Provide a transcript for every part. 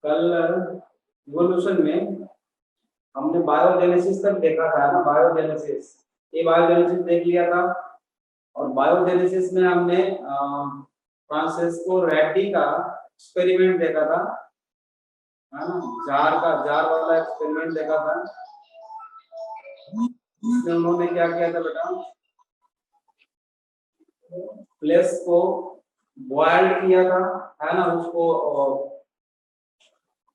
कल इवोल्यूशन में हमने बायोजेनेसिस तक देखा था ना, बायोजेनेसिस, ये बायोजेनेसिस देख लिया था। और बायोजेनेसिस में हमने फ्रांसिस्को रेड्डी का एक्सपेरिमेंट देखा था, है ना, जार वाला एक्सपेरिमेंट देखा था। इसमें उन्होंने क्या किया था बेटा, फ्लेश को बॉइल्ड किया था, है ना, उसको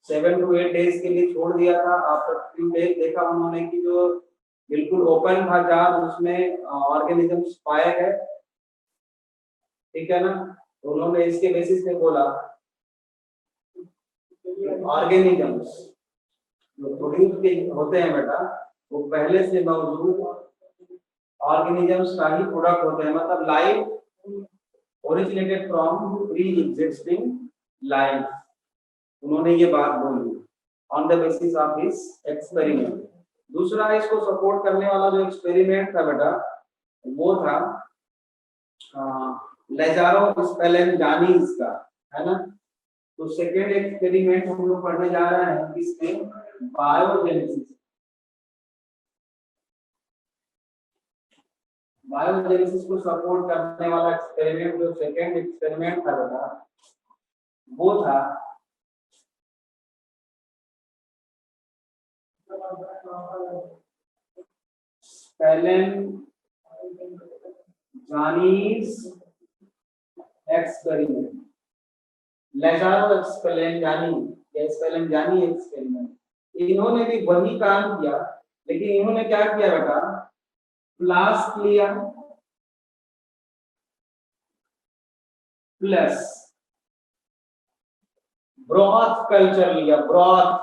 7 to 8 डेज के लिए छोड़ दिया था। आफ्टर 3 डेज देखा उन्होंने कि जो बिल्कुल ओपन था जार, उसमें ऑर्गेनिजम्स पाए गए, ठीक है ना। तो उन्होंने इसके बेसिस पे बोला ऑर्गेनिजम्स जो प्रोड्यूस होते हैं बेटा, वो पहले से मौजूद ऑर्गेनिजम्स का ही प्रोडक्ट होते हैं, मतलब life originated from pre existing life. उन्होंने ये बात बोली on the basis of this experiment. दूसरा इसको सपोर्ट करने वाला जो एक्सपेरिमेंट था बेटा, वो था लेजारो स्पेलेंजानीज का, है ना। तो सेकेंड एक्सपेरिमेंट हम लोग पढ़ने जा रहे हैं किसमें, बायोजेनेसिस। बायोजेनेसिस को सपोर्ट करने वाला एक्सपेरिमेंट जो सेकेंड एक्सपेरिमेंट था बेटा, वो था स्पेलेंजानीज एक्सपेरिमेंट, लेजारो स्पेलेंजानी या स्पेलेंजानी एक्सपेरिमेंट। इन्होंने भी वही काम किया, लेकिन इन्होंने क्या किया बेटा, फ्लास्क लिया प्लस ब्रॉथ कल्चर लिया, ब्रॉथ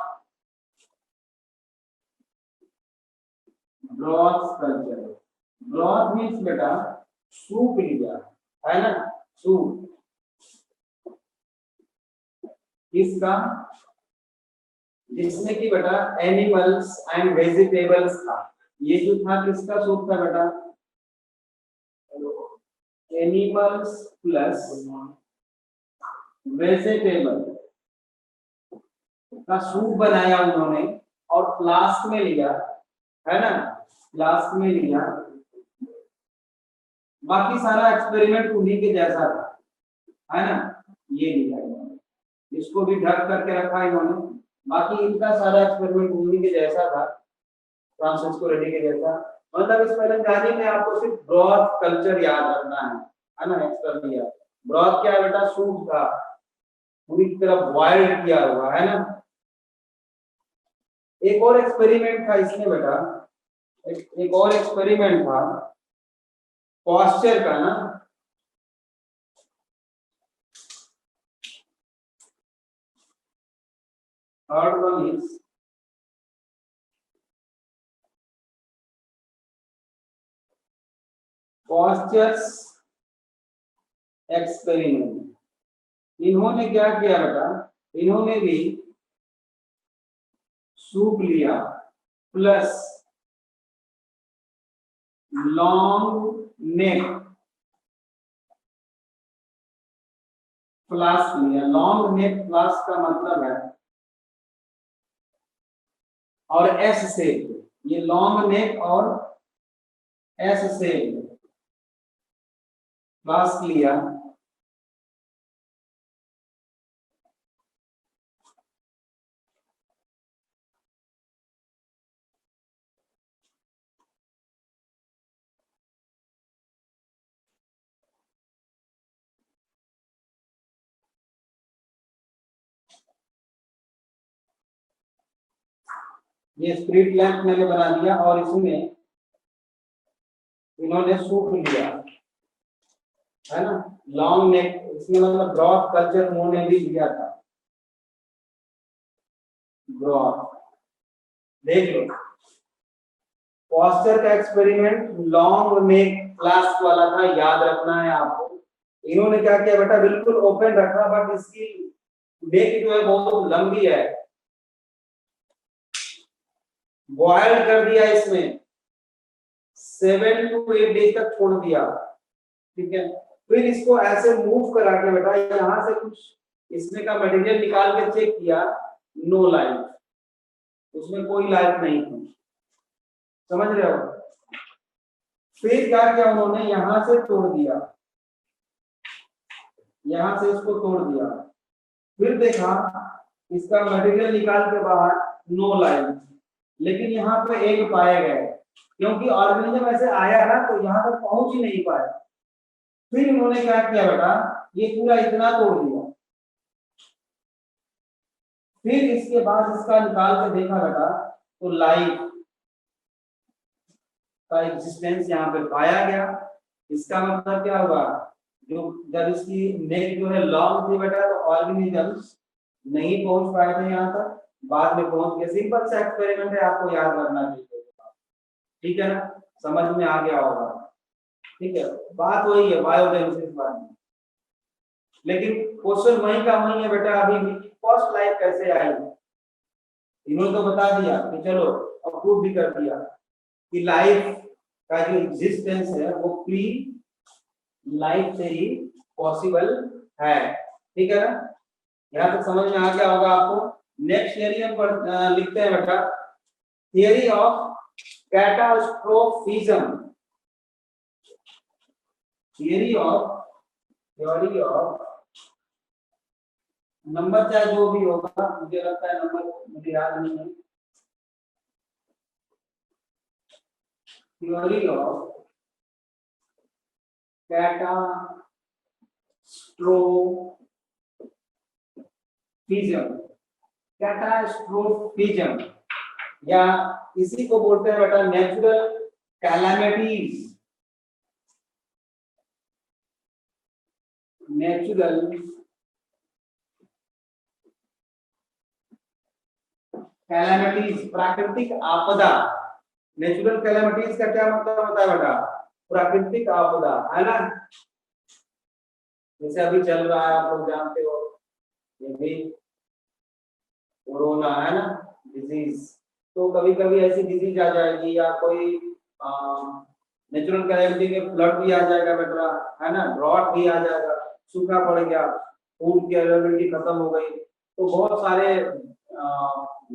कल्चर। ब्रॉथ मीन्स बेटा सूप लिया, है ना, सूप किसका, जिसमें कि बेटा एनिमल्स एंड वेजिटेबल्स था। ये जो था किसका सूप था बेटा, एनिमल्स प्लस वेजिटेबल का सूप बनाया उन्होंने और फ्लास्क में लिया, है ना, फ्लास्क में लिया। बाकी सारा एक्सपेरिमेंट उन्हीं के जैसा था, है ना, ये लिया इन्होंने, इसको भी ढक करके रखा इन्होंने। बाकी इनका सारा एक्सपेरिमेंट उन्हीं के जैसा था, फ्रांसिस्को रेड्डी के जैसा। मतलब इस स्पेलेंजानी में आपको सिर्फ ब्रॉथ कल्चर याद रखना है ना, एक्स्ट्रा दिया। ब्रॉथ क्या है बेटा, सूप था, पूरी तरह बॉइल्ड किया हुआ, है ना। एक और एक्सपेरिमेंट था इसमें बेटा, एक और एक्सपेरिमेंट था पॉस्चर का ना, third one is postures experiment. इन्होंने क्या किया बेटा, इन्होंने भी सूप लिया प्लस लॉन्ग नेक फ्लास्क लिया। लॉन्ग नेक फ्लास्क का मतलब है, और एस शेप, ये लॉन्ग नेक और एस शेप फ्लास्क लिया। ये स्प्रिट लैंप मैंने बना दिया और इसमें इन्होंने सूप लिया, है ना, लॉन्ग नेक, इसमें मतलब ब्रॉथ कल्चर उन्होंने भी लिया था। ब्रॉथ देख लो, पॉस्चर का एक्सपेरिमेंट लॉन्ग नेक फ्लास्क वाला था, याद रखना है आपको। इन्होंने क्या किया बेटा, बिल्कुल ओपन रखा, बट इसकी नेक जो है बहुत लंबी है, बॉइल्ड कर दिया इसमें, 7 to 8 डेज तक छोड़ दिया, ठीक है। फिर इसको ऐसे मूव करा के बेटा, यहाँ से कुछ इसमें का मटेरियल निकाल के चेक किया, नो लाइफ, उसमें कोई लाइफ नहीं थी, समझ रहे हो। फिर क्या किया उन्होंने, यहां से तोड़ दिया, यहां से इसको तोड़ दिया, फिर देखा इसका मटेरियल निकाल के बाहर नो लाइफ, लेकिन यहाँ पे एक पाए गए, क्योंकि ऑर्गेनिज्म ऐसे आया ना तो यहाँ तक पहुंच ही नहीं पाया। फिर उन्होंने क्या किया बेटा, ये पूरा इतना तोड़ दिया, फिर इसके बाद इसका निकाल के देखा बेटा तो लाइफ का एग्जिस्टेंस यहाँ पे पाया गया। इसका मतलब क्या हुआ, जो जब इसकी नेक जो है लॉन्ग थी बेटा, तो ऑर्गेनिजम्स नहीं पहुंच पाए थे यहाँ तक, बाद में पहुंच गए। सिंपल सा एक्सपेरिमेंट है, आपको याद रखना चाहिए, ठीक है ना, समझ में आ गया होगा, ठीक है। बात वही है बायोजेनेसिस वाली, लेकिन क्वेश्चन वही का वही है बेटा, अभी भी फर्स्ट लाइफ कैसे आई, इन्होंने तो बता दिया कि चलो अप्रूव भी कर दिया कि लाइफ का जो एग्जिस्टेंस है वो प्री लाइफ से ही पॉसिबल है, ठीक है ना, यहाँ तक समझ में आ गया होगा आपको। नेक्स्ट थियरी हम लिखते हैं बेटा, theory of catastrophism, theory of number चाहे जो भी होगा, मुझे लगता है नंबर मुझे याद नहीं है, थियरी ऑफ कैटास्ट्रोफिज्म, या इसी को बोलते हैं बेटा नेचुरल कैलामिटीज, नेचुरल कैलामिटीज, प्राकृतिक आपदा। नेचुरल कैलामिटीज का क्या मतलब होता है बेटा, प्राकृतिक आपदा, है ना, जैसे अभी चल रहा है आप लोग जानते हो, ये भी कोरोना है ना, डिजीज, तो कभी कभी ऐसी डिजीज आ जाएगी, या कोई नेचुरल कैलामिटी के फ्लड भी आ जाएगा बेटा, है ना, ड्रॉट भी आ जाएगा, सूखा पड़ गया, फूड की अवेलेबिलिटी खत्म हो गई, तो बहुत सारे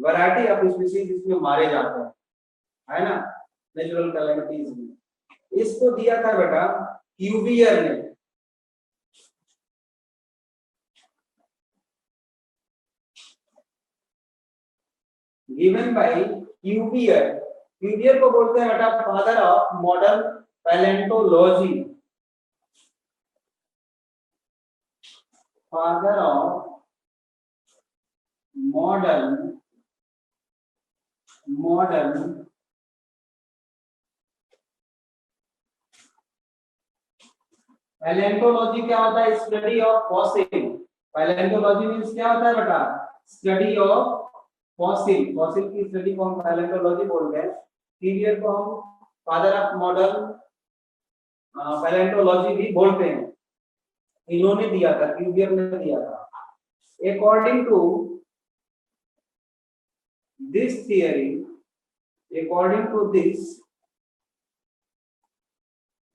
वैरायटी ऑफ स्पीशीज इसमें मारे जाते हैं, है ना, नेचुरल कैलामिटीज में। इसको दिया था बेटा क्यूवियर ने, गिवन बाय क्यूवियर। क्यूवियर को बोलते हैं बेटा father of modern palaeontology, father of modern palaeontology क्या होता है, study of fossil. Palaeontology means क्या होता है बेटा, स्टडी ऑफ फॉसिल, फॉसिल की स्टडी को हम पैलेंटोलॉजी बोलते हैं। क्यूवियर को हम फादर ऑफ मॉडर्न पैलेंटोलॉजी भी बोलते हैं। इन्होंने दिया था, क्यूवियर ने दिया था। According to this theory, according to this,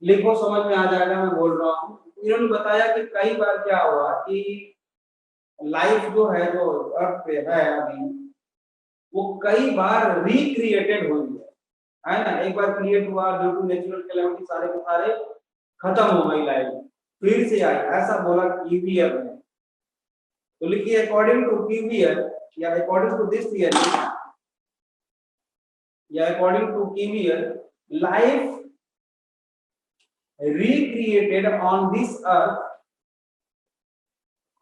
लिखो समझ में आ जाएगा, मैं बोल रहा हूँ। इन्होंने बताया कि कई बार क्या हुआ कि लाइफ जो है, जो अर्थ पे है अभी, वो कई बार रिक्रिएटेड हुई है ना, एक बार क्रिएट हुआ ड्यू टू नेचुरल कैलामिटी, सारे के सारे खत्म हो गई लाइफ, फिर से आई, ऐसा बोला क्यूवियर ने। तो लिखिए अकॉर्डिंग टू क्यूवियर, या अकॉर्डिंग टू दिस थियरी, या according to Cuvier, life recreated on this earth,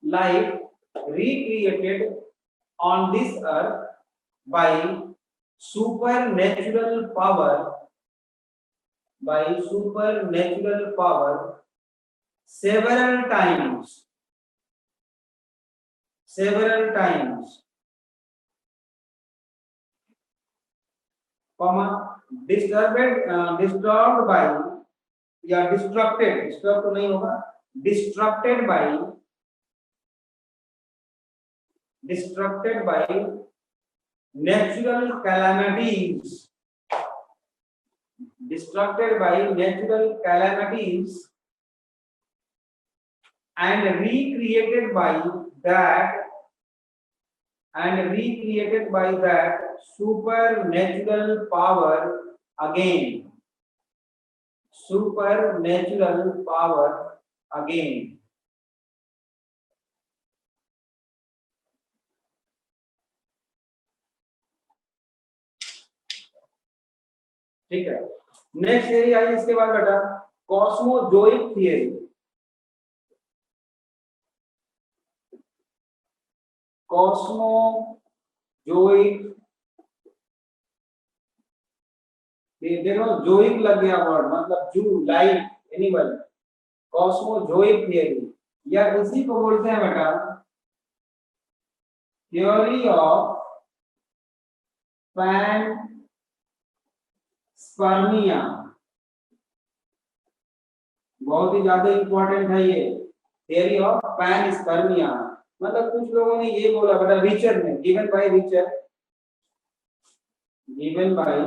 life recreated on this earth by supernatural power, by supernatural power several times, comma, disturbed by, या distracted, disturb तो नहीं होगा, distracted by natural calamities, distracted by natural calamities and recreated by that and recreated by that supernatural power again. Supernatural power again. ठीक है, next theory आई इसके बाद बेटा cosmozoic theory. Cosmozoic, देखो जोइक लग गया वर्ड, मतलब जू लाइफ एनिमल, कॉस्मोजोइक थियरी, या इसी को बोलते हैं बेटा थ्योरी ऑफ पैनस्पर्मिया। बहुत ही ज्यादा इंपॉर्टेंट है ये थियरी ऑफ पैनस्पर्मिया। मतलब कुछ लोगों ने ये बोला बेटा रिचर ने, given by Richter, given by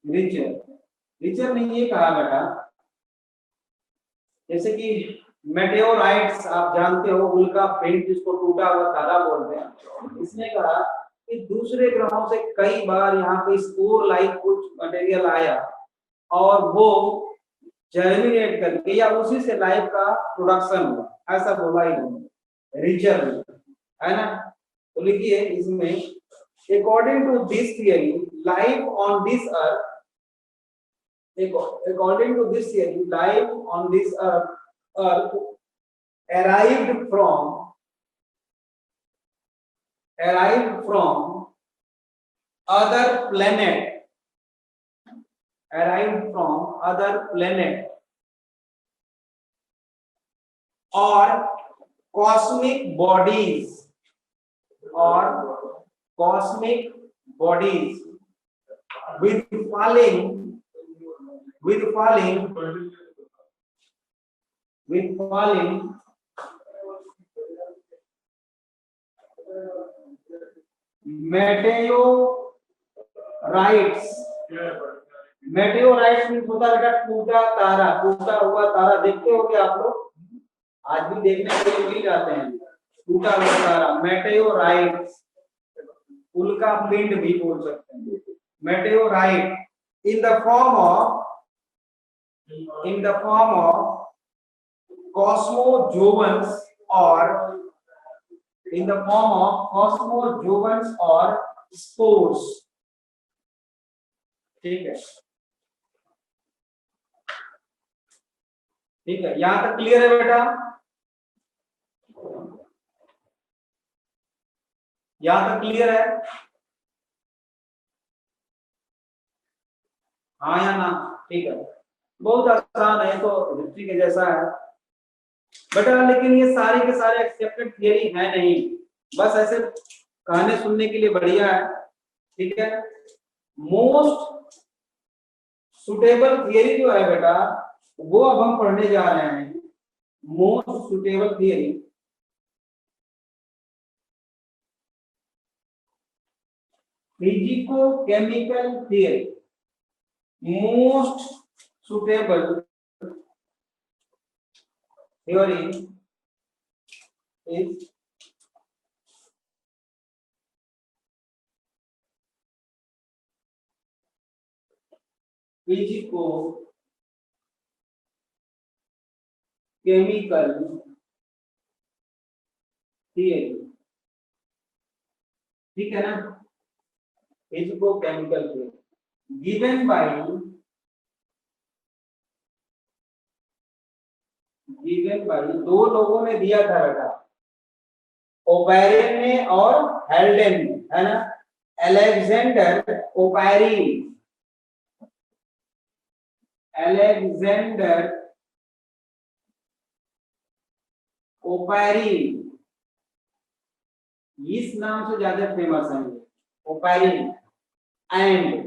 Richter. Richter ने ये कहा बेटा, जैसे कि मेटेओराइट्स आप जानते हो, उल्का पिंड जिसको टूटा हुआ तारा बोलते हैं, इसने कहा कि दूसरे ग्रहों से कई बार यहाँ पे स्पोर लाइक कुछ मटेरियल आया और वो जर्मिनेट करके या उसी से लाइफ का प्रोडक्शन हुआ, ऐसा बोला इन्होंने रिचर ने, है ना। तो लिखिए इसमें, according to this theory life on this earth, according to this theory life on this earth arrived from other planet, arrived from other planet or cosmic bodies, or cosmic bodies with falling meteorites। meteorites means होता है टूटा तारा, टूटा हुआ तारा देखते हो क्या आप लोग, आज भी देखने के लिए मिल जाते हैं टूटा हुआ तारा, meteorites, उल्का पिंड भी बोल सकते हैं, meteorite in the form of cosmogonians or in the form of cosmogonians or spores। ठीक है, ठीक है, यहां तक क्लियर है बेटा, यहां तक क्लियर है, हाँ या ना, ठीक है, बहुत आसान है, तो हिस्ट्री के जैसा है बेटा, लेकिन ये सारे के सारे एक्सेप्टेड थियरी है नहीं, बस ऐसे कहने सुनने के लिए बढ़िया है, ठीक है। मोस्ट सुटेबल थियरी जो है बेटा वो अब हम पढ़ने जा रहे हैं, most suitable theory, physico chemical theory, most suitable theory is physico chemical theory, ठीक है ना, physico chemical theory given by दो लोगों ने दिया था बेटा, ओपेरिन ने और हेल्डेन ने, है ना, अलेक्जेंडर ओपेरिन, इस नाम से ज्यादा फेमस है ओपेरिन, एंड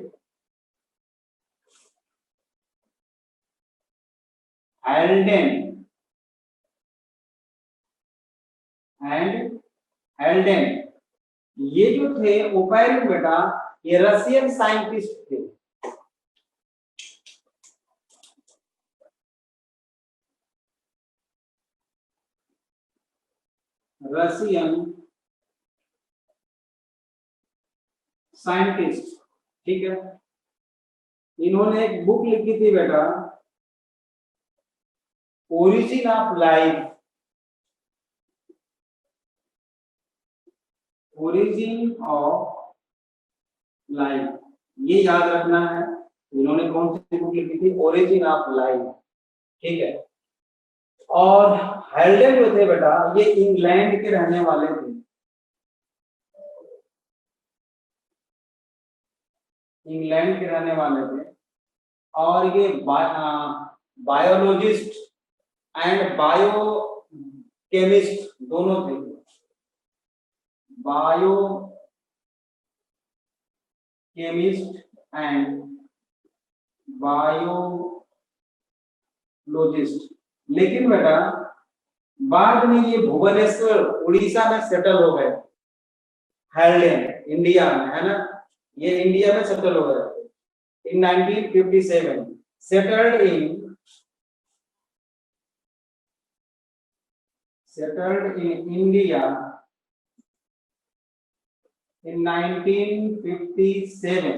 हेल्डेन, ये जो थे ओपेरिन बेटा, ये रशियन साइंटिस्ट थे, रशियन साइंटिस्ट, ठीक है। इन्होंने एक बुक लिखी थी बेटा, origin of life, origin of life, ये याद रखना है। इन्होंने कौन सी बुक लिखी थी? ओरिजिन ऑफ लाइफ, ठीक है। और हेल्डेन जो थे बेटा, ये इंग्लैंड के रहने वाले थे, इंग्लैंड के रहने वाले थे। और ये बायोलॉजिस्ट एंड बायो केमिस्ट दोनों थे, बायो केमिस्ट एंड बायोलॉजिस्ट। लेकिन बेटा बाद में ये भुवनेश्वर उड़ीसा में सेटल हो गए, हेल्डेन इंडिया में, है ना, ये इंडिया में सेटल हो गए in 1957, settled in India in 1957,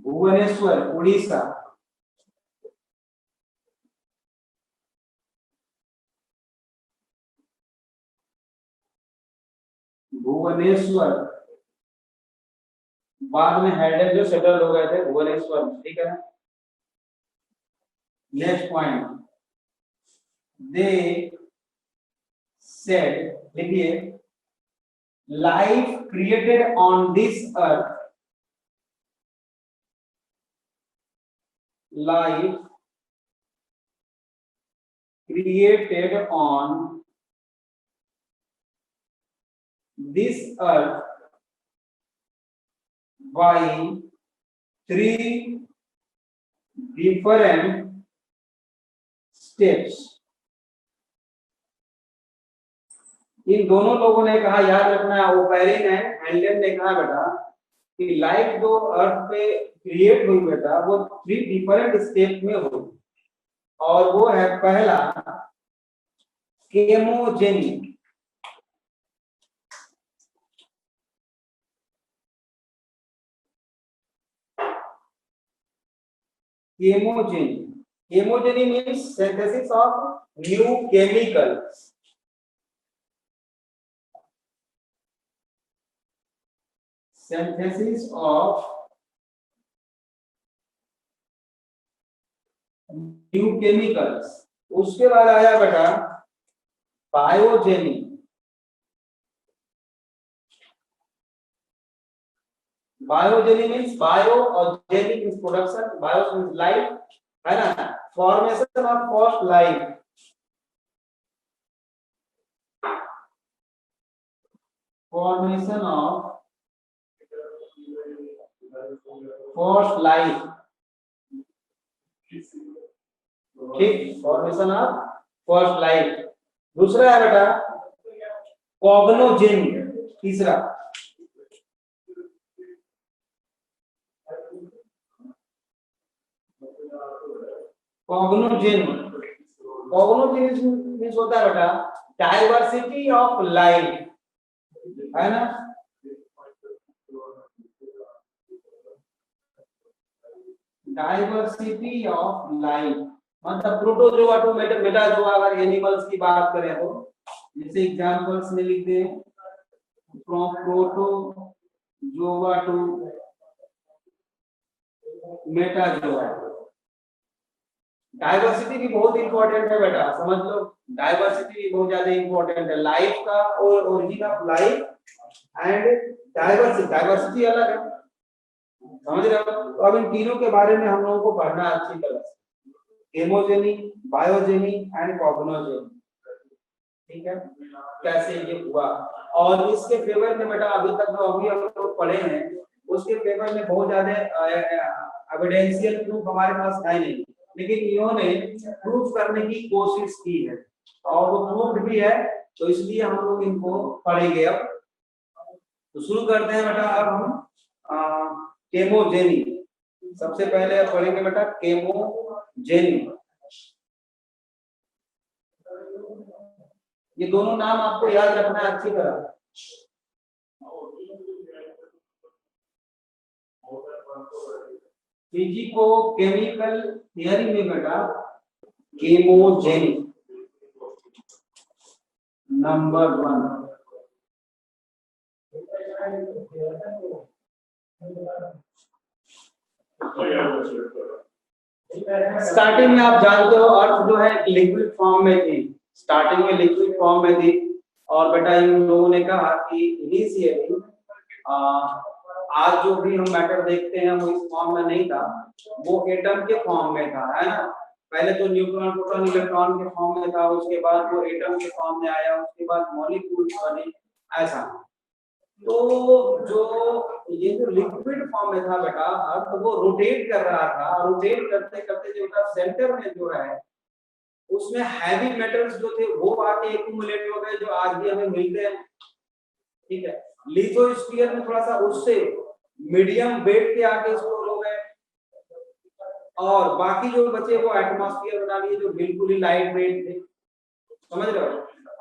Bhubaneswar Orissa. Bhubaneswar, बाद में हेल्डेन जो सेटल हो गए थे भुवनेश्वर, ठीक है। नेक्स्ट पॉइंट, दे सेड, देखिए, life created on this earth, life created on this earth by 3 different steps। इन दोनों लोगों ने कहा, याद रखना है, ओपेरिन है, हेल्डेन ने कहा बेटा कि लाइफ जो अर्थ पे क्रिएट हुई बेटा, वो 3 डिफरेंट स्टेप में हुई। और वो है, पहला केमोजेनिक, chemogeny, chemogeny means synthesis of new chemicals, synthesis of new chemicals। उसके बाद आया बेटा बायोजेनी, बायोजेनी मीन्स बायो और jenny means production, bio means life, है ना, formation of first life, formation of first life, ठीक, फॉर्मेशन ऑफ फर्स्ट लाइफ। दूसरा है बेटा कॉग्नोजेनी, तीसरा कॉग्नोजेनी, कॉग्नोजेनी मीन्स होता है बेटा डाइवर्सिटी ऑफ लाइफ, है ना, डाइवर्सिटी ऑफ लाइफ, मतलब प्रोटोजोआ टू मेटाजोआ, अगर एनिमल्स की बात करें तो जैसे एग्जांपल्स में लिखते हैं, from protozoa to metazoa. Diversity भी बहुत इंपॉर्टेंट है बेटा, समझ लो, डाइवर्सिटी भी बहुत ज्यादा इंपॉर्टेंट है लाइफ का, और origin of life and diversity, diversity अलग है, समझ रहे हो। तो अब इन तीनों के बारे में हम लोगों को पढ़ना है अच्छी तरह से, केमोजेनी, बायोजेनी एंड कॉग्नोजेनी, ठीक है, कैसे ये हुआ। और इसके फेवर में बेटा अभी तक जो अभी हम लोग पढ़े हैं उसके फेवर में बहुत ज्यादा एविडेंशियल प्रूफ हमारे पास है नहीं, लेकिन इन्होंने प्रूफ करने की कोशिश की है और वो प्रूफ भी है, तो इसलिए हम लोग इनको पढ़ेंगे। अब तो शुरू करते हैं बेटा। अब हम केमोजेनी सबसे पहले पढ़ेंगे बेटा, केमोजेनी। ये दोनों नाम आपको याद रखना है अच्छी तरह। फिजिको केमिकल थियरी में बेटा केमोजेनिक नंबर 1। स्टार्टिंग में आप जानते हो अर्थ जो है लिक्विड फॉर्म में थी, स्टार्टिंग में लिक्विड फॉर्म में थी। और बेटा इन लोगों ने कहा कि इनिशियली आज जो भी हम मैटर देखते हैं वो इस फॉर्म में नहीं था, वो एटम के फॉर्म में था, है ना। पहले तो न्यूट्रॉन प्रोटॉन इलेक्ट्रॉन के फॉर्म में था, उसके बाद वो एटम के फॉर्म में आया, उसके बाद मॉलिक्यूल्स बने, ऐसा। तो जो ये जो लिक्विड फॉर्म में था बेटा तो वो रोटेट कर रहा था, रोटेट करते करते जो था सेंटर में जो है उसमें हैवी मेटल्स जो थे वो आके एक्यूमुलेट हो गए, जो आज भी हमें मिलते हैं, ठीक है। लिथोस्फीयर में थोड़ा सा उससे मीडियम वेट के आके स्टोर हो गए, और बाकी जो बचे वो एटमॉस्फेयर बना लिए जो बिल्कुल ही लाइट वेट थे, समझ रहे हो।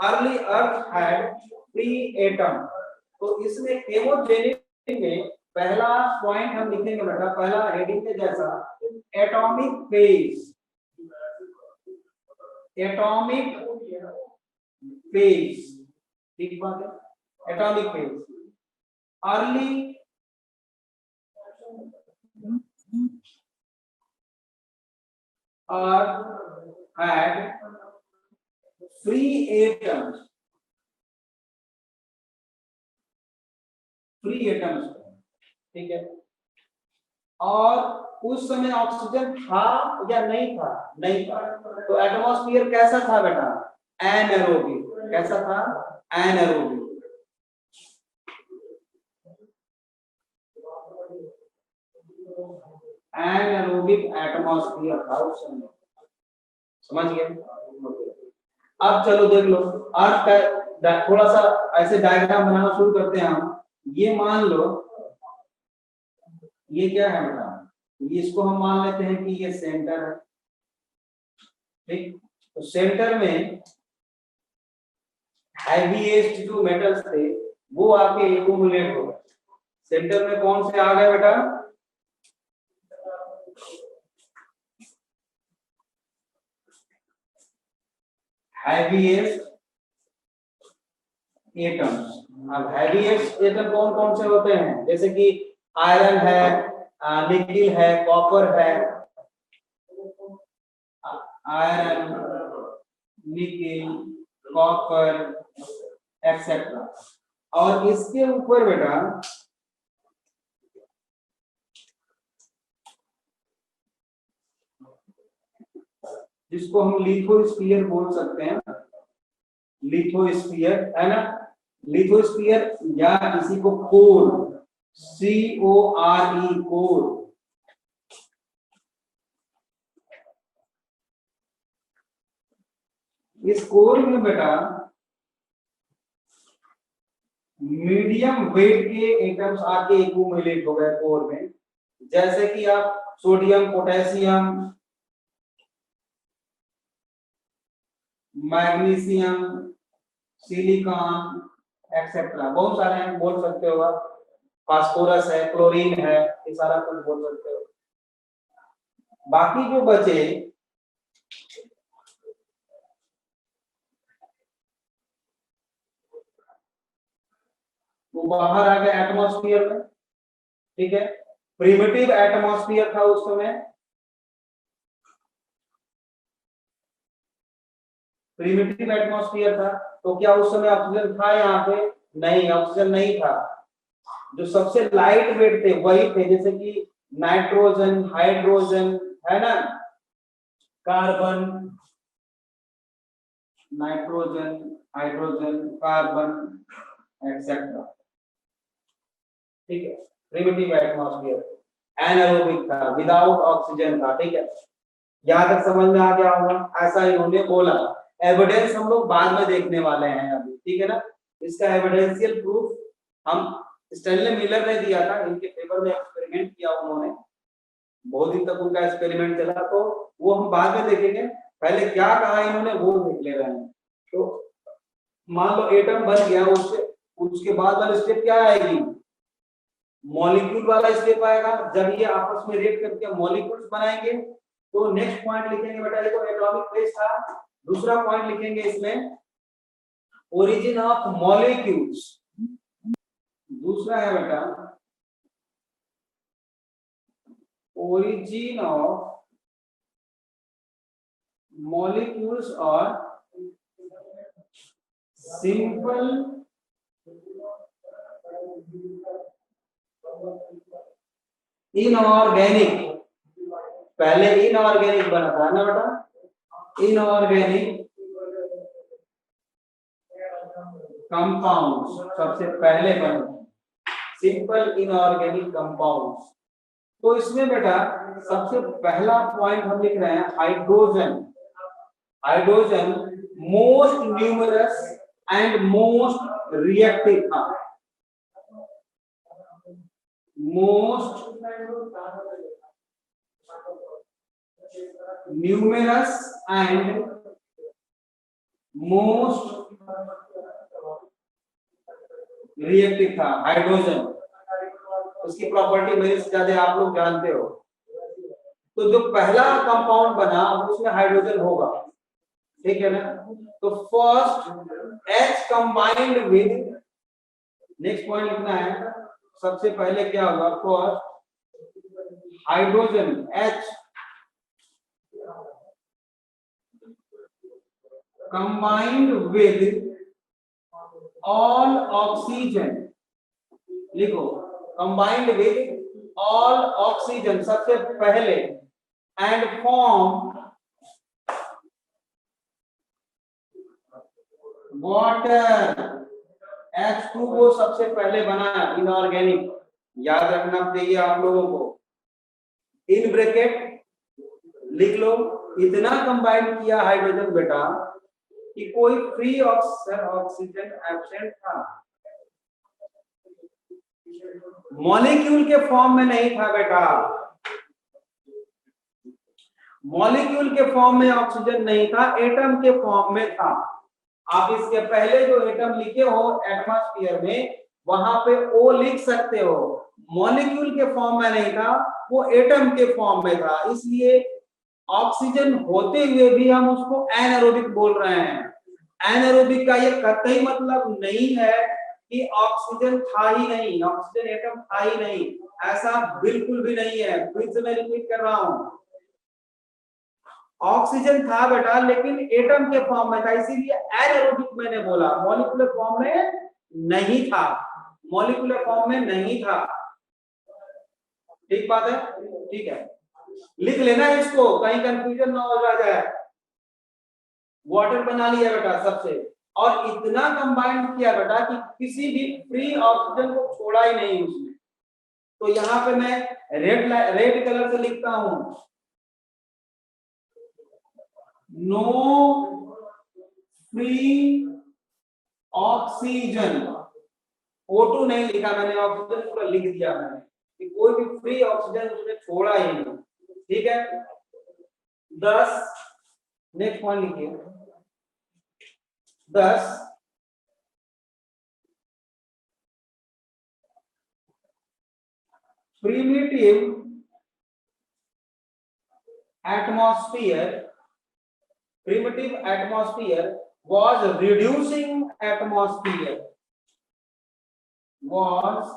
Early earth had free atom. तो इसमें केमोजेनिक में पहला पॉइंट हम लिखेंगे बेटा, पहला हेडिंग के जैसा एटॉमिक फेज, एटॉमिक फेज, ठीक बात है, atomic phase. Early earth had free atoms, free atoms, ठीक है। और उस समय ऑक्सीजन था या नहीं था? नहीं था। तो एटमॉस्फेयर कैसा था बेटा? एनारोबिक। कैसा था? एनारोबिक। एनारोबिक एटमॉस्फेयर था उस समय, समझ गए। अब चलो देख लो अर्थ का थोड़ा सा ऐसे डायग्राम बनाना शुरू करते हैं हम। ये मान लो ये क्या है बेटा, इसको हम मान लेते हैं कि ये सेंटर है, ठीक। तो सेंटर में हैवीएस्ट जो मेटल्स थे वो आके एक्यूमुलेट हो गए। सेंटर में कौन से आ गए बेटा? Heaviest atoms. अब हैवीएस्ट एटम कौन कौन से होते हैं? जैसे कि आयरन है, निकिल है, कॉपर है, आयरन, निकिल, कॉपर एक्सेट्रा। और इसके ऊपर बेटा जिसको हम लिथोस्फीयर बोल सकते हैं, लिथोस्फीयर है ना, लिथोस्फीयर या किसी को कोर, CORE, कोर। इस कोर में बेटा मीडियम वेट के एटम्स आके एक्यूमुलेट हो गए कोर में, जैसे कि आप sodium, potassium, magnesium, silicon etcetera, बहुत सारे हैं, बोल सकते हो आप। फास्फोरस है, क्लोरीन है, ये सारा कुछ बोल सकते हो। बाकी जो बचे वो बाहर आ गए एटमॉस्फेयर में, ठीक है। प्रिमिटिव एटमॉस्फेयर था उस समय, प्रिमिटिव एटमॉस्फेयर था। तो क्या उस समय ऑक्सीजन था यहाँ पे? नहीं, ऑक्सीजन नहीं था। जो सबसे लाइट वेट थे वही थे, जैसे कि नाइट्रोजन, हाइड्रोजन, है ना, carbon, nitrogen, hydrogen, carbon etcetera, ठीक है। प्रिमिटिव एटमॉस्फेयर एनारोबिक था, विदाउट ऑक्सीजन था, ठीक है। यहां तक समझ में आ गया होगा, ऐसा इन्होंने बोला। एविडेंस हम लोग बाद में देखने वाले हैं अभी, ठीक है ना। इसका एविडेंशियल प्रूफ हम स्टैनले मिलर ने दिया था, इनके पेपर में एक्सपेरिमेंट किया उन्होंने, बहुत दिन तक उनका एक्सपेरिमेंट चला, तो वो हम बाद में देखेंगे। पहले क्या कहा इन्होंने वो देख ले रहे हैं। तो मान लो एटम बन गया, उससे उसके बाद वाला स्टेप क्या आएगी, मॉलिक्यूल वाला स्टेप आएगा। जब ये आपस में रिएक्ट करके मॉलिक्यूल्स बनाएंगे तो नेक्स्ट पॉइंट लिखेंगे बेटा, देखो एटॉमिक फेज था। दूसरा पॉइंट लिखेंगे इसमें ओरिजिन ऑफ मॉलिक्यूल्स। दूसरा है बेटा origin of molecules or simple inorganic, पहले इनऑर्गेनिक बना था ना बेटा, इनऑर्गेनिक कंपाउंड्स सबसे पहले बने, सिंपल इनऑर्गेनिक कंपाउंड्स। तो इसमें बेटा सबसे पहला पॉइंट हम लिख रहे हैं hydrogen. Hydrogen most numerous and most reactive था, most numerous and most reactive था हाइड्रोजन। उसकी प्रॉपर्टी मेरे से ज्यादा आप लोग जानते हो। तो जो पहला कंपाउंड बना उसमें हाइड्रोजन होगा, ठीक है ना। तो first H combined with, next point लिखना है सबसे पहले क्या होगा, first hydrogen H combined with all oxygen, लिखो कंबाइंड विद ऑल ऑक्सीजन सबसे पहले, एंड फॉर्म वाटर। H2O सबसे पहले बना इनऑर्गेनिक, याद रखना चाहिए आप लोगों को। इन ब्रैकेट लिख लो, इतना कंबाइन किया हाइड्रोजन बेटा कि कोई फ्री ऑक्सीजन एब्सेंट था, मॉलिक्यूल के फॉर्म में नहीं था बेटा। मॉलिक्यूल के फॉर्म में ऑक्सीजन नहीं था, एटम के फॉर्म में था। आप इसके पहले जो एटम लिखे हो एटमॉस्फेयर में वहां पे O लिख सकते हो, मॉलिक्यूल के फॉर्म में नहीं था, वो एटम के फॉर्म में था। इसलिए ऑक्सीजन होते हुए भी हम उसको एनारोबिक बोल रहे हैं। एनारोबिक का ये कतई मतलब नहीं है कि ऑक्सीजन था ही नहीं, ऑक्सीजन एटम था ही नहीं, ऐसा बिल्कुल भी नहीं है। फिर से मैं रिपीट कर रहा हूं, ऑक्सीजन था बेटा लेकिन एटम के फॉर्म में था, इसीलिए एनारोबिक मैंने बोला, मॉलिक्यूलर फॉर्म में नहीं था, मॉलिक्यूलर फॉर्म में नहीं था। ठीक बात है, ठीक है, लिख लेना इसको, कहीं कंफ्यूजन ना हो जाए। वाटर बना लिया बेटा सबसे, और इतना कंबाइंड किया बेटा कि किसी भी फ्री ऑक्सीजन को छोड़ा ही नहीं उसमें। तो यहां पे मैं रेड कलर से लिखता हूं, नो फ्री ऑक्सीजन। O2 नहीं लिखा मैंने, ऑक्सीजन पूरा लिख दिया मैंने कि कोई भी फ्री ऑक्सीजन उसने छोड़ा ही नहीं, ठीक है। 10 नेक्स्ट पॉइंट लिखिए, 10 primitive atmosphere was reducing atmosphere, was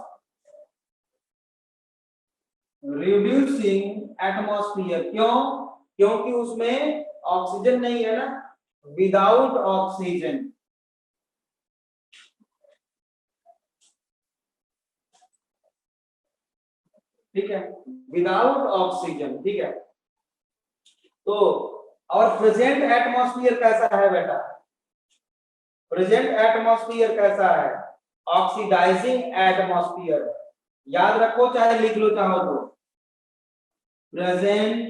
reducing atmosphere। क्यों? क्योंकि उसमें ऑक्सीजन नहीं है ना, विदाउट ऑक्सीजन। ठीक है, विदाउट ऑक्सीजन, ठीक है। तो और प्रेजेंट एटमॉस्फेयर कैसा है बेटा, प्रेजेंट एटमॉस्फेयर कैसा है, ऑक्सीडाइजिंग एटमॉस्फेयर। याद रखो चाहे लिख लो चाहो तो, प्रेजेंट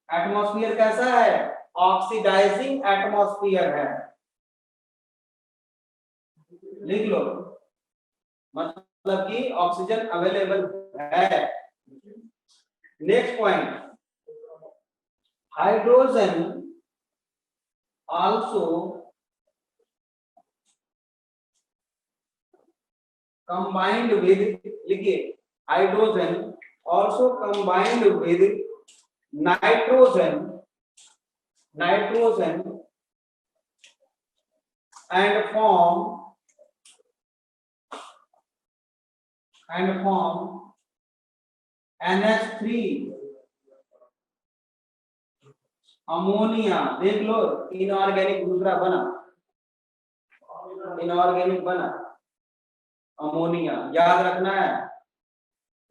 एटमॉस्फेयर कैसा है, ऑक्सीडाइजिंग एटमॉस्फेयर है, लिख लो, मतलब कि ऑक्सीजन अवेलेबल है। Next point, hydrogen also combined with, लिखिए, hydrogen also combined with nitrogen and form NH3 ammonia. देख लो, इनऑर्गेनिक दूसरा बना, इनऑर्गेनिक बना अमोनिया, याद रखना है,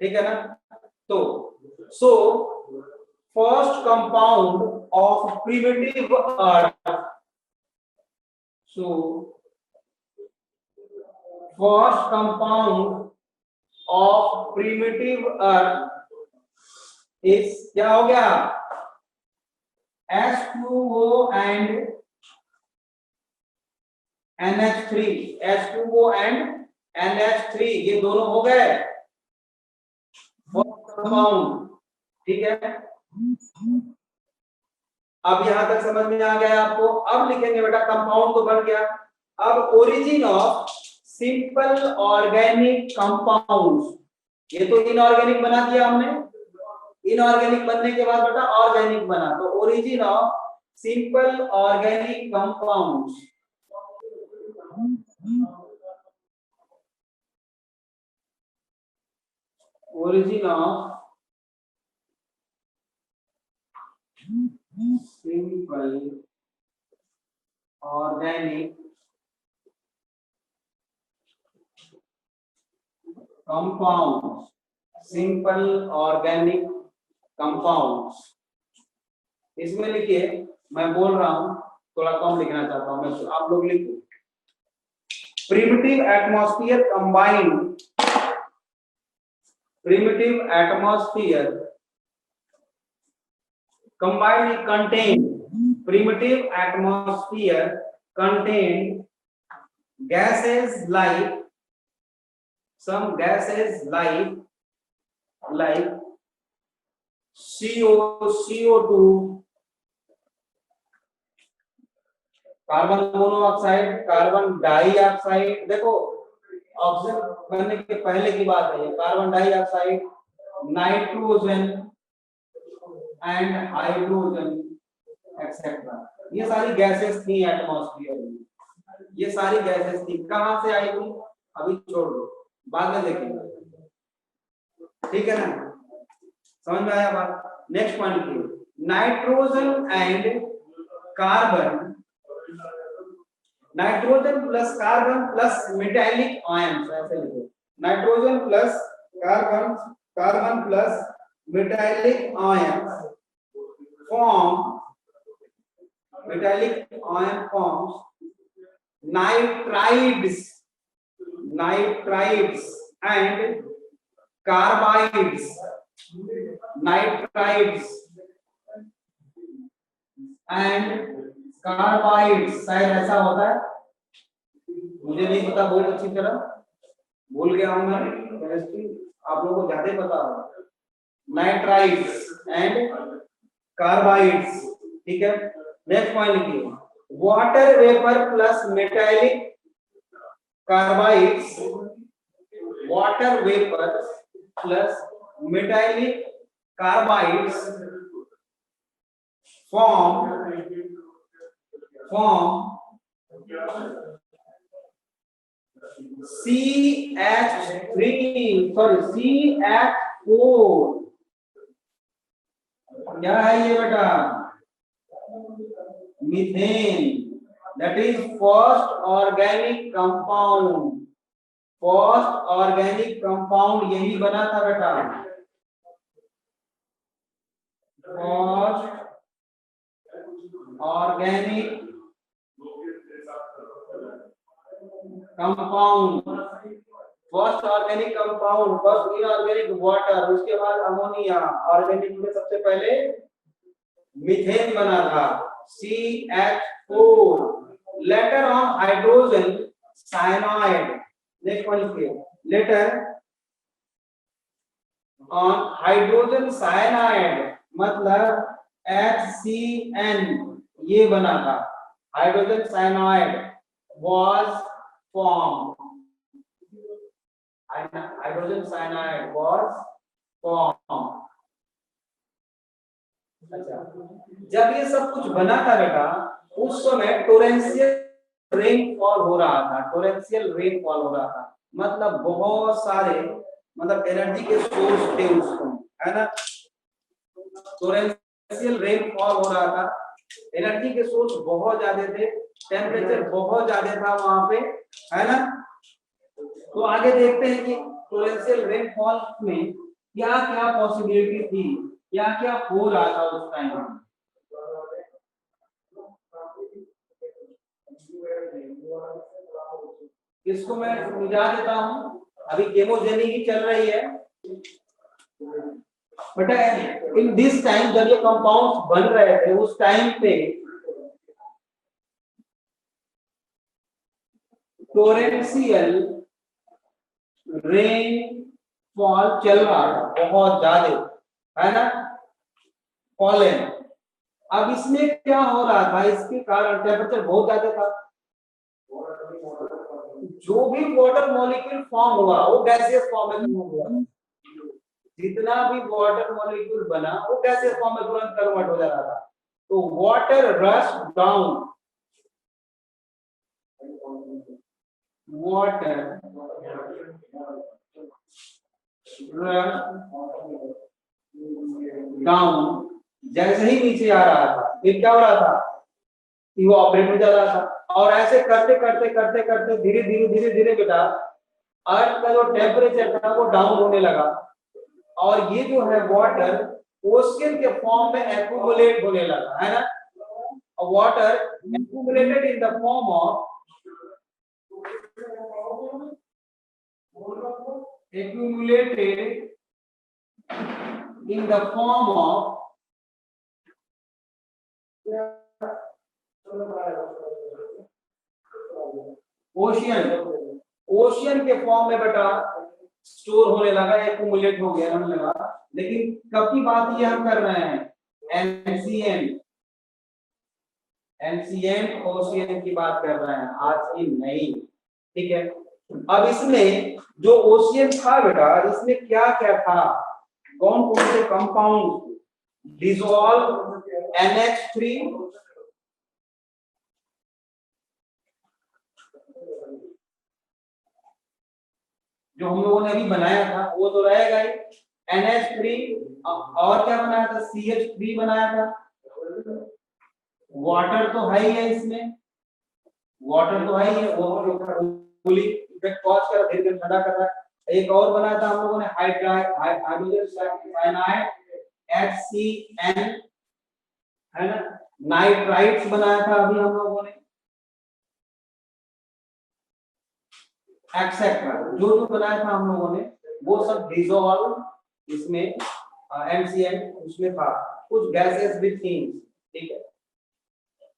ठीक है ना। तो so first compound of primitive earth, so first compound of primitive earth is, क्या हो गया, H2O and NH3, H2O and NH3, ये दोनों हो गए कंपाउंड, ठीक है। अब यहां तक समझ में आ गया आपको। अब लिखेंगे बेटा, कंपाउंड तो बन गया, अब origin of simple organic compounds, ये तो इनऑर्गेनिक बना दिया हमने, इनऑर्गेनिक बनने के बाद बेटा ऑर्गेनिक बना, तो origin of simple organic compounds, origin of simple organic compounds, simple organic compounds, इसमें लिखिए, मैं बोल रहा हूं, थोड़ा कम लिखना चाहता हूं मैं, आप लोग लिखो, primitive atmosphere combined, primitive atmosphere combined contain, primitive atmosphere contain gases like, some gases like CO2, carbon monoxide, carbon dioxide, देखो ऑक्सीजन बनने के पहले की बात है ये, carbon dioxide, nitrogen and hydrogen etcetera, ये सारी गैसेस थी एटमॉस्फेयर में, ये सारी गैसेस थी, कहां से आई थी अभी छोड़ दो, बाद में देखेंगे, ठीक है ना, समझ में आया बात। नेक्स्ट पॉइंट की, nitrogen and carbon, nitrogen plus carbon plus metallic ions, ऐसे लिखो, nitrogen plus carbon, carbon plus metallic ions form, metallic ion forms nitrides, nitrides and carbides, nitrides and carbides, शायद ऐसा होता है, मुझे नहीं पता बहुत अच्छी तरह, भूल गया हूं मैं केमिस्ट्री, आप लोगों को ज्यादा पता होगा, नाइट्राइड्स एंड कार्बाइड्स, ठीक है। नेक्स्ट पॉइंट लिखिए, water vapour plus metallic carbides, water vapour plus metallic carbides form CH3, sorry CH4, क्या है ये बेटा, methane, that is first organic compound, first organic compound यही बना था बेटा, first organic compound, first organic compound, first inorganic water, उसके बाद अमोनिया, ऑर्गेनिक में सबसे पहले मीथेन बना था CH4, later on hydrogen cyanide, next point पे, लेटर ऑन हाइड्रोजन साइनाइड मतलब HCN, ये बना था, hydrogen cyanide was formed. Hydrogen cyanide was formed. अच्छा, जब ये सब कुछ बना था बेटा, उस समय टोरेंशियल रेनफॉल हो रहा था, टोरेंशियल रेनफॉल हो रहा था, मतलब बहुत सारे मतलब एनर्जी के सोर्स थे उसको, है ना। टोरेंशियल रेनफॉल हो रहा था, एनर्जी के सोर्स बहुत ज्यादा थे, टेम्परेचर बहुत ज्यादा था वहां पे, है ना। तो आगे देखते हैं कि टोरेंशियल रेनफॉल में क्या क्या पॉसिबिलिटी थी, क्या क्या हो रहा था उस टाइम। इसको मैं समझा देता हूँ, अभी केमोजेनिक ही चल रही है बेटा। इन दिस टाइम जब ये कंपाउंड्स बन रहे थे उस टाइम पे टोरेंशियल रेनफॉल चल रहा था बहुत ज्यादा, है ना, पॉलन। अब इसमें क्या हो रहा था, इसके कारण टेम्परेचर बहुत ज्यादा था, जो भी वाटर मॉलिक्यूल फॉर्म हुआ वो गैसियस फॉर्म में हुआ, जितना भी वाटर मॉलिक्यूल बना वो गैसियस फॉर्म में तुरंत कन्वर्ट हो जा रहा था। तो water rush down, water down, जैसे ही नीचे आ रहा था फिर क्या हो रहा था, इवापोरेट हो जा रहा था। और ऐसे करते करते करते करते धीरे धीरे धीरे धीरे बेटा अर्थ का जो टेम्परेचर था वो डाउन होने लगा, और ये जो है वाटर ओशियन के फॉर्म में एक्यूमुलेट होने लगा, है ना। Water accumulated in the form of accumulated in the form of ocean, ocean के फॉर्म में बेटा स्टोर होने लगा, एक्यूमुलेट हो गया होने लगा। लेकिन कब की बात ये हम कर रहे हैं, एंशिएंट, एंशिएंट ओशियन की बात कर रहे हैं, आज की नहीं, ठीक है। अब इसमें जो ओशियन था बेटा, इसमें क्या क्या था, कौन कौन से कंपाउंड, डिसॉल्व NH3, जो हम लोगों ने अभी बनाया था वो तो रहेगा ही, NH3, और क्या बनाया था, CH3 बनाया था। वाटर तो है ही है इसमें, वाटर तो है ही है, वो कूलिंग इफेक्ट कॉज कर धीरे धीरे ठंडा कर रहा है। एक और बनाया था हम लोगों ने हाइड्रोजन साइनाइड HCN, है ना, नाइट्राइट्स बनाया था अभी हम लोगों ने, एक्सेट्रा जो जो बनाया था हम लोगों ने वो सब डिसॉल्व इसमें MCN उसमें था, कुछ गैसेस भी थी, ठीक है।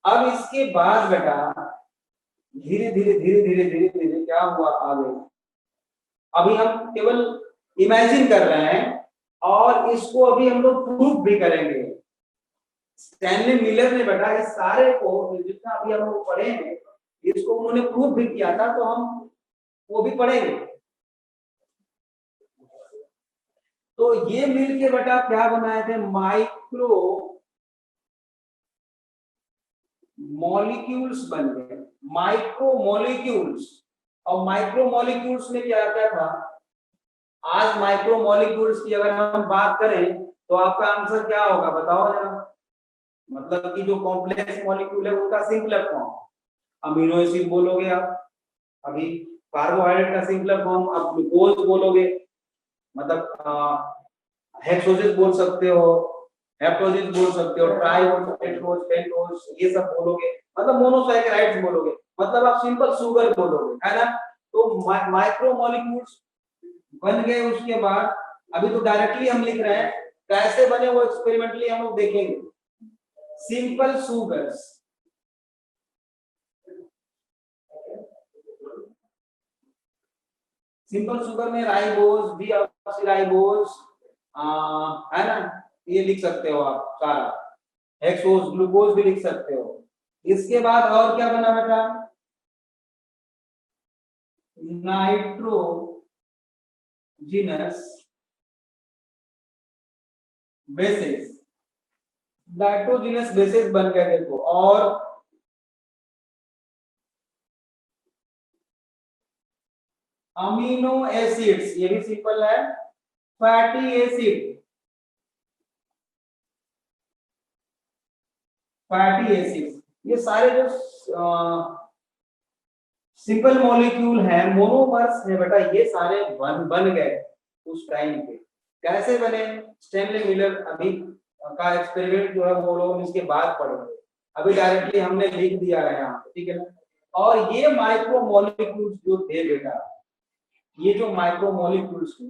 अब इसके बाद बेटा धीरे धीरे धीरे धीरे धीरे धीरे क्या हुआ आगे, अभी हम केवल इमेजिन कर रहे हैं और इसको अभी हम लोग प्रूफ भी करेंगे। स्टैनली मिलर ने बेटा इस सारे को जितना अभी हम लोग पढ़े हैं इसको उन्होंने प्रूफ भी किया था, तो हम वो भी पढ़ेंगे। तो ये मिलके बेटा क्या बनाए थे, माइक्रो मॉलिक्यूल्स बन गए, माइक्रो मॉलिक्यूल्स। और माइक्रो मॉलिक्यूल्स में क्या क्या था, आज माइक्रो मॉलिक्यूल्स की अगर हम बात करें तो आपका आंसर क्या होगा बताओ जरा, मतलब कि जो कॉम्प्लेक्स मॉलिक्यूल है उनका सिंपलर फॉर्म, अमीनो एसिड बोलोगे आप, अभी कार्बोहाइड्रेट का सिंपलर फॉर्म आप ग्लूकोज बोलोगे, मतलब हेक्सोजेस बोल सकते हो, हेप्टोजेस बोल सकते हो, ट्राइओज, टेट्रोज, पेंटोज, ये सब बोलोगे, मतलब मोनोसैकेराइड्स बोलोगे, मतलब आप सिंपल शुगर बोलोगे, है ना। तो माइक्रो मॉलिक्यूल्स बन गए। उसके बाद अभी तो डायरेक्टली हम लिख रहे हैं, कैसे बने वो एक्सपेरिमेंटली हम लोग देखेंगे। सिंपल शुगर्स, सिंपल शुगर में राइबोज, डीऑक्सीराइबोज, है ना, ये लिख सकते हो आप सारा, हेक्सोज, ग्लूकोज भी लिख सकते हो, इसके बाद और क्या बना बेटा, नाइट्रोजिनस बेसिस, नाइट्रोजिनस बेसिस बन गया देखो। और अमीनो एसिड्स, ये भी सिंपल है, फैटी एसिड, फैटी एसिड्स, ये सारे जो सिंपल मॉलिक्यूल है, मोनोमर्स है बेटा, ये सारे बन गए उस टाइम पे। कैसे बने, स्टैनली मिलर अभी का एक्सपेरिमेंट जो है वो लोग इसके बाद पढ़ रहे, अभी डायरेक्टली हमने लिख दिया है यहाँ पे, ठीक है ना। और ये माइक्रो मॉलिक्यूल्स जो थे बेटा, ये जो माइक्रो मॉलिक्यूल्स थे,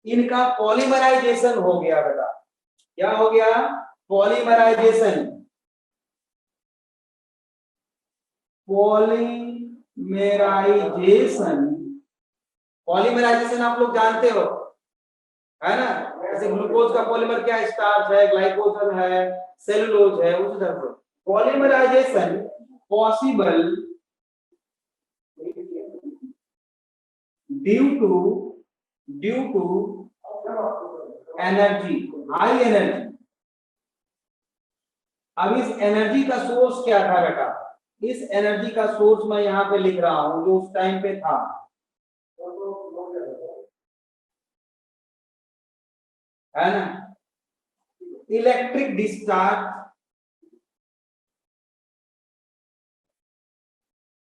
इनका पॉलीमराइजेशन हो गया बेटा। क्या हो गया, पॉलीमराइजेशन, पॉलीमराइजेशन, पॉलीमराइजेशन आप लोग जानते हो है ना, जैसे ग्लूकोज का पॉलीमर क्या, स्टार्च है, ग्लाइकोजन है, सेलुलोज है, उस तरह से polymerisation possible due to energy, high energy. अब इस एनर्जी का सोर्स क्या था बेटा, इस एनर्जी का सोर्स मैं यहाँ पे लिख रहा हूं जो उस टाइम पे था, है ना, इलेक्ट्रिक डिस्चार्ज,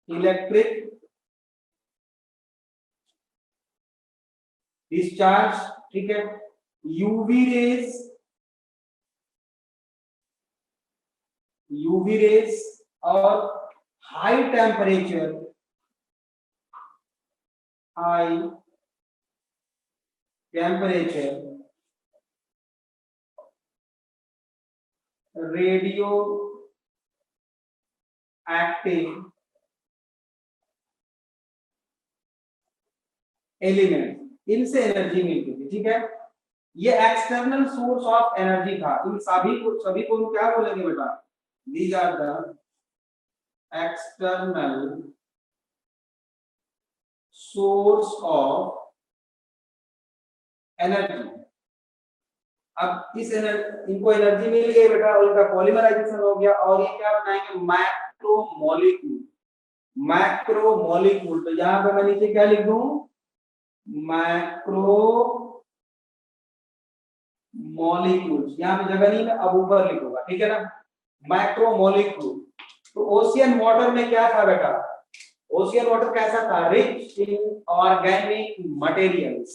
इलेक्ट्रिक डिस्चार्ज, ठीक है, यूवी रेज, यूवी रेज और high temperature, high temperature radio active element, इनसे एनर्जी मिलती थी, ठीक है। ये एक्सटर्नल सोर्स ऑफ एनर्जी था। इन सभी को हम क्या बोलेंगे बेटा, these are the external source of energy. अब इस एनर्जी, इनको एनर्जी मिल गई बेटा और इनका पॉलीमराइजेशन हो गया, और ये क्या बनाएंगे, मैक्रो मॉलिक्यूल, मैक्रो मॉलिक्यूल। तो यहां पे मैं नीचे क्या लिख दूं, मैक्रो मॉलिक्यूल्स, यहाँ पे जगह नहीं है, अब ऊपर लिखूंगा, ठीक है ना, मैक्रो मॉलिक्यूल। तो ओशियन वाटर में क्या था बेटा, ओशियन वाटर कैसा था, rich in organic materials,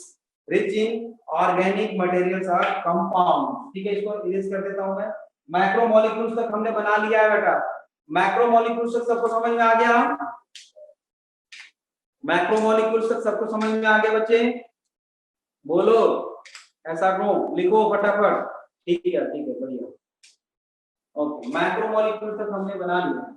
rich in organic materials or compound, ठीक है, इसको इरेज कर देता हूं मैं। मैक्रो मॉलिक्यूल्स तक हमने बना लिया है बेटा, मैक्रो मॉलिक्यूल्स तक सबको समझ में आ गया, मैक्रो मॉलिक्यूल्स तक सबको समझ में आ गया बच्चे, बोलो ऐसा क्यों, लिखो फटाफट, ठीक है, ठीक है, बढ़िया, ओके। मैक्रो मॉलिक्यूल तक हमने बना लिया।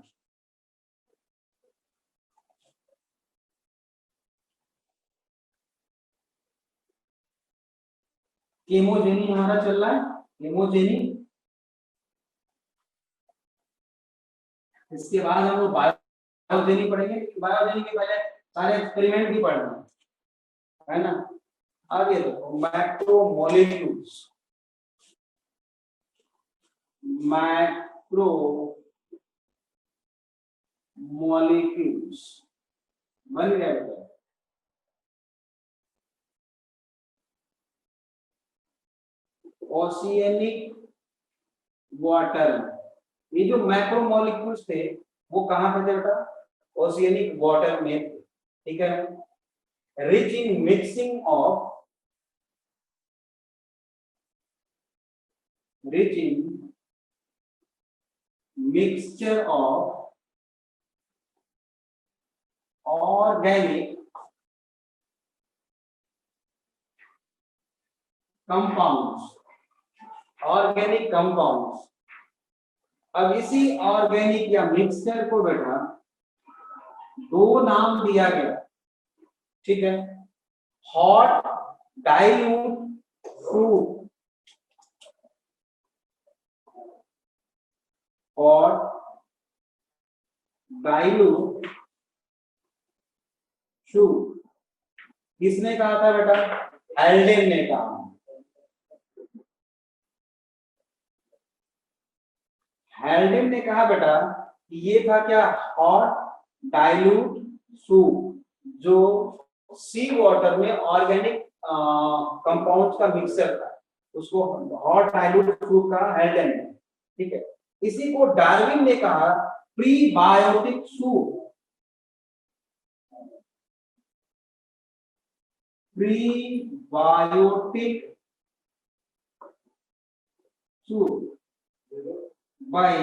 केमोजेनी हमारा चल रहा है, केमोजेनी, इसके बाद हम लोग बायोजेनी पढ़ेंगे, बायोजेनी के पहले सारे एक्सपेरिमेंट भी पढ़ना है ना। आगे देखो, मैक्रो मॉलिक्यूल्स, मैक्रो मॉलिक्यूल्स बन गया बेटा। ओशियनिक वाटर, ये जो मैक्रो मॉलिक्यूल्स थे वो कहां पे थे बेटा, ओशियनिक वाटर में थे, ठीक है, rich in mixing of, rich in mixture of organic compounds, organic compounds। अब इसी ऑर्गेनिक या मिक्सचर को बेटा दो नाम दिया गया, ठीक है, hot dilute fruit, hot dilute sugar, किसने कहा था बेटा? हेल्डेन ने कहा। हेल्डेन ने कहा बेटा कि ये था क्या? हॉट डाइल्यूट सूप, जो सी वाटर में ऑर्गेनिक कंपाउंड्स का मिक्सचर था, उसको हॉट डाइल्यूट सूप का हेल्डेन ने। ठीक है, इसी को डार्विन ने कहा prebiotic soup. Prebiotic soup by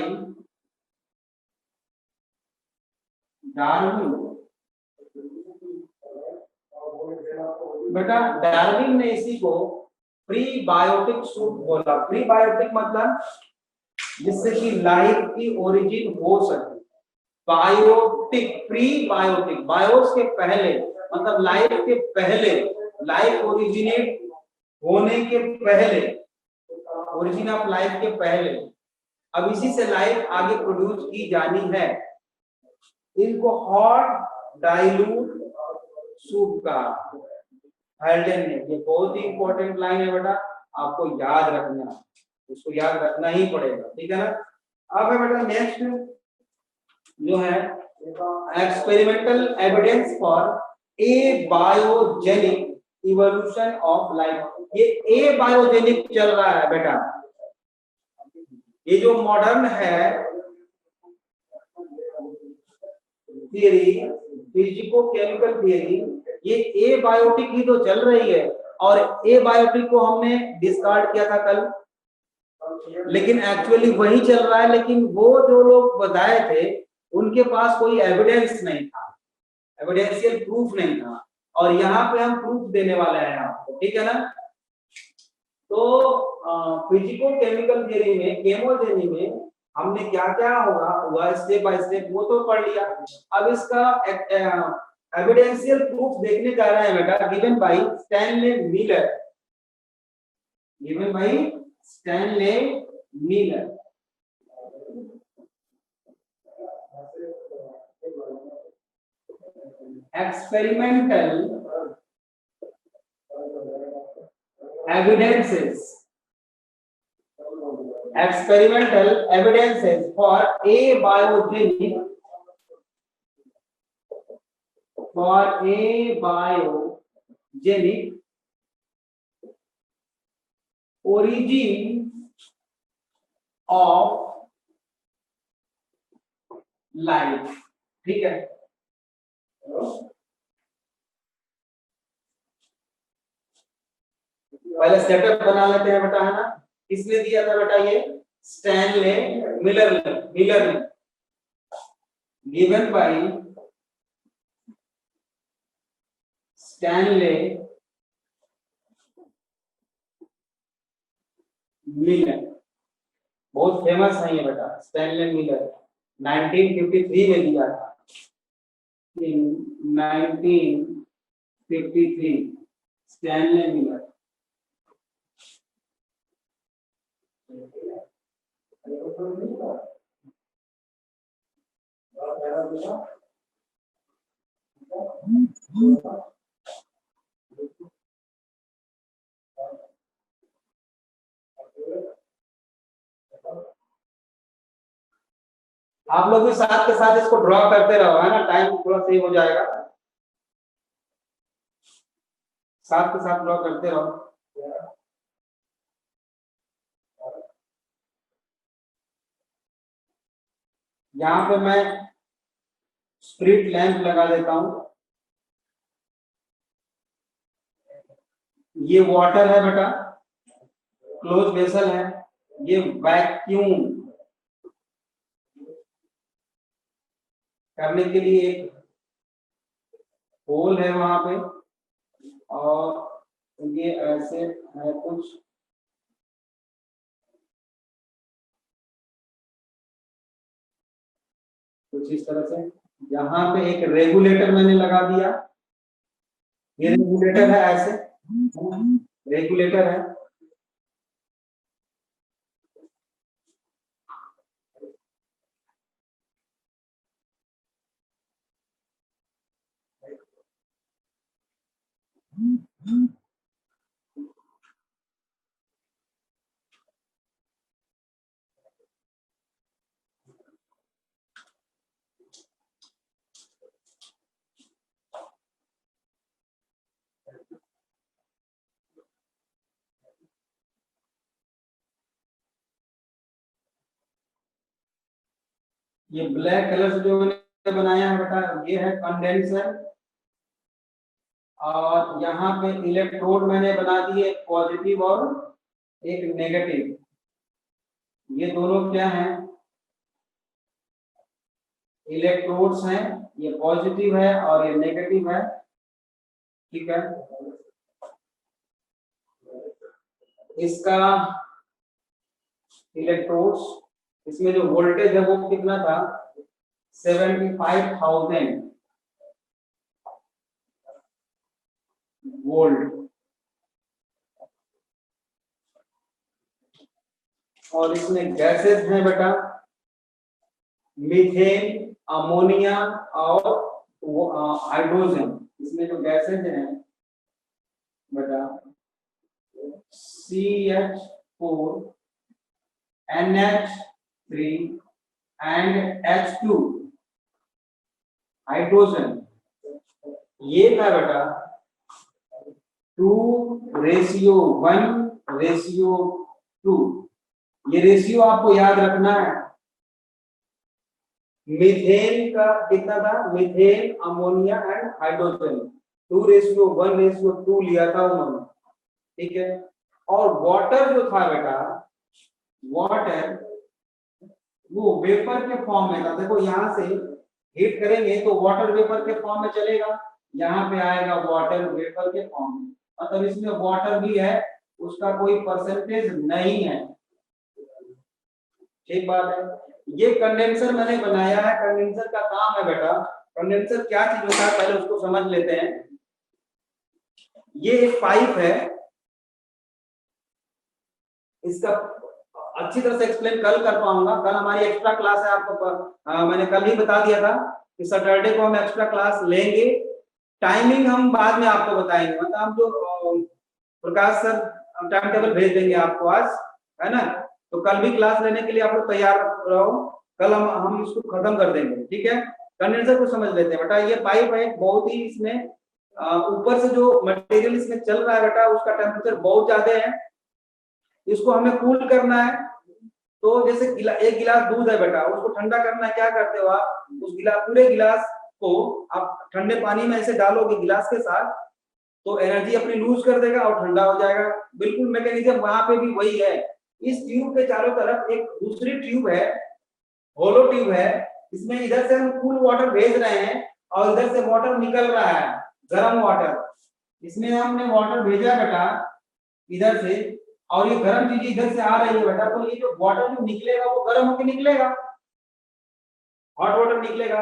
Darwin. बेटा डार्विन ने इसी को प्रीबायोटिक सूप बोला। प्रीबायोटिक मतलब जिससे कि लाइफ की ओरिजिन हो सके। बायोटिक, प्रीबायोटिक, बायोस के पहले मतलब लाइफ के पहले, लाइफ ओरिजिनेट होने के पहले, ओरिजिन ऑफ लाइफ के पहले, अब इसी से लाइफ आगे प्रोड्यूस की जानी है। इनको हॉट डाइल्यूट सूप का हेल्डेन ने। ये बहुत ही इंपॉर्टेंट लाइन है बेटा, आपको याद रखना, इसको याद रखना ही पड़ेगा। ठीक है ना? अब है बेटा नेक्स्ट जो है experimental evidence for a biogenic evolution of life. ये ए बायोजेनिक चल रहा है बेटा, ये जो मॉडर्न है थियरी, फिजिको केमिकल थियरी, ये ए बायोटिक ही तो चल रही है। और ए बायोटिक को हमने डिस्कार्ड किया था कल, लेकिन एक्चुअली वही चल रहा है। लेकिन वो जो लोग बताए थे उनके पास कोई एविडेंस नहीं था, एविडेंशियल प्रूफ नहीं था, और यहाँ पे हम प्रूफ देने वाले हैं आपको। ठीक है ना? तो फिजिको केमिकल थियरी में, केमोथेरी में हमने क्या क्या हुआ स्टेप बाय स्टेप वो तो पढ़ लिया। अब इसका एविडेंशियल प्रूफ देखने जा रहे हैं बेटा, given by Stanley Miller. Given by Stanley Miller. Experimental evidences for abiogenic origin of life। ठीक है, पहले सेटअप बना लेते हैं बेटा, है ना? किसने दिया था बेटा? ये स्टैनले मिलर ने। गिवन बाय स्टैनले मिलर, बहुत फेमस है ये बेटा स्टैनले मिलर। 1953 में दिया था, 1953 स्टैनले मिलर। आप लोग भी साथ के साथ इसको ड्रॉ करते रहो, है ना? टाइम थोड़ा सेव हो जाएगा, साथ के साथ ड्रॉ करते रहो। यहाँ पे मैं स्प्रिट लैंप लगा देता हूं। ये वाटर है बेटा, क्लोज वेसल है। ये वैक्यूम करने के लिए एक होल है वहां पे, और ये ऐसे है कुछ इस तरह से। यहाँ पे एक रेगुलेटर मैंने लगा दिया, ये रेगुलेटर है, ऐसे रेगुलेटर है। ये ब्लैक कलर से जो मैंने बनाया है बेटा, ये है कंडेंसर, और यहाँ पे इलेक्ट्रोड मैंने बना दिए पॉजिटिव और एक नेगेटिव। ये दोनों क्या हैं? इलेक्ट्रोड्स हैं, ये पॉजिटिव है और ये नेगेटिव है, ठीक है। इसका इलेक्ट्रोड्स, इसमें जो वोल्टेज है वो कितना था? 75,000 वोल्ट। और इसमें गैसेस हैं बेटा, मीथेन, अमोनिया और हाइड्रोजन। इसमें जो गैसेज हैं बेटा, CH4, NH3 and H2, hydrogen. ये था बेटा 2:1:2। ये रेशियो आपको याद रखना है। मीथेन का कितना था? मीथेन, अमोनिया एंड हाइड्रोजन 2:1:2 लिया था उन्होंने, ठीक है। और वाटर जो था बेटा, वाटर वो वेपर के फॉर्म में था। देखो यहां से हीट करेंगे तो वाटर वेपर के फॉर्म में चलेगा, यहाँ पे आएगा वाटर वेपर के फॉर्म में, मतलब इसमें वाटर भी है, उसका कोई परसेंटेज नहीं है, ठीक बात है। ये कंडेंसर मैंने बनाया है। कंडेंसर का काम है बेटा, कंडेंसर क्या चीज होता है पहले उसको समझ लेते हैं। ये एक पाइप है, इसका अच्छी तरह से एक्सप्लेन कल कर पाऊंगा, कल हमारी एक्स्ट्रा क्लास है। आपको मैंने कल ही बता दिया था कि सैटरडे को हम एक्स्ट्रा क्लास लेंगे। टाइमिंग हम बाद में आपको बताएंगे, मतलब हम जो प्रकाश सर टाइम टेबल भेज देंगे आपको आज, है ना। तो कल भी क्लास लेने के लिए आप लोग तैयार रहो, कल हम इसको खत्म कर देंगे, ठीक है। कंडेंसर को समझ लेते हैं बेटा। ये पाइप है, बहुत ही इसमें ऊपर से जो मटेरियल इसमें चल रहा है बेटा, उसका टेम्परेचर बहुत ज्यादा है, इसको हमें कूल करना है। तो जैसे एक गिलास दूध है बेटा, उसको ठंडा करना है, क्या करते हो आप? उस पूरे गिलास को आप ठंडे पानी में ऐसे डालोगे गिलास के साथ, तो एनर्जी अपनी लूज कर देगा और ठंडा हो जाएगा। बिल्कुल मैकेनिज्म वहां पे भी वही है। इस ट्यूब के चारों तरफ एक दूसरी ट्यूब है, होलो ट्यूब है, इसमें इधर से हम कूल वाटर भेज रहे हैं और इधर से वाटर निकल रहा है, गर्म वाटर। इसमें हमने वाटर भेजा बेटा इधर से, और ये गर्म चीज इधर से आ रही है बेटा, तो ये जो वाटर जो निकलेगा वो गर्म होकर निकलेगा, हॉट वाटर निकलेगा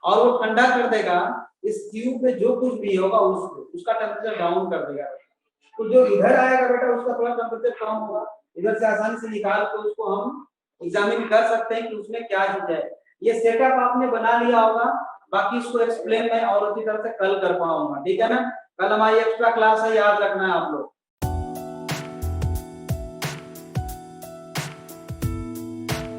और वो ठंडा कर देगा। इस ट्यूब पे जो कुछ भी होगा उसको, उसका टेम्परेचर डाउन कर देगा। तो जो इधर आएगा बेटा उसका थोड़ा टेम्परेचर कम होगा, इधर से आसानी से निकाल के उसको हम एग्जामिन कर सकते हैं कि उसमें क्या चीज है। ये सेटअप आपने बना लिया होगा, बाकी इसको एक्सप्लेन मैं और अच्छी तरह से कल कर पाऊंगा, ठीक है ना। कल हमारी एक्स्ट्रा क्लास है, याद रखना है आप लोग।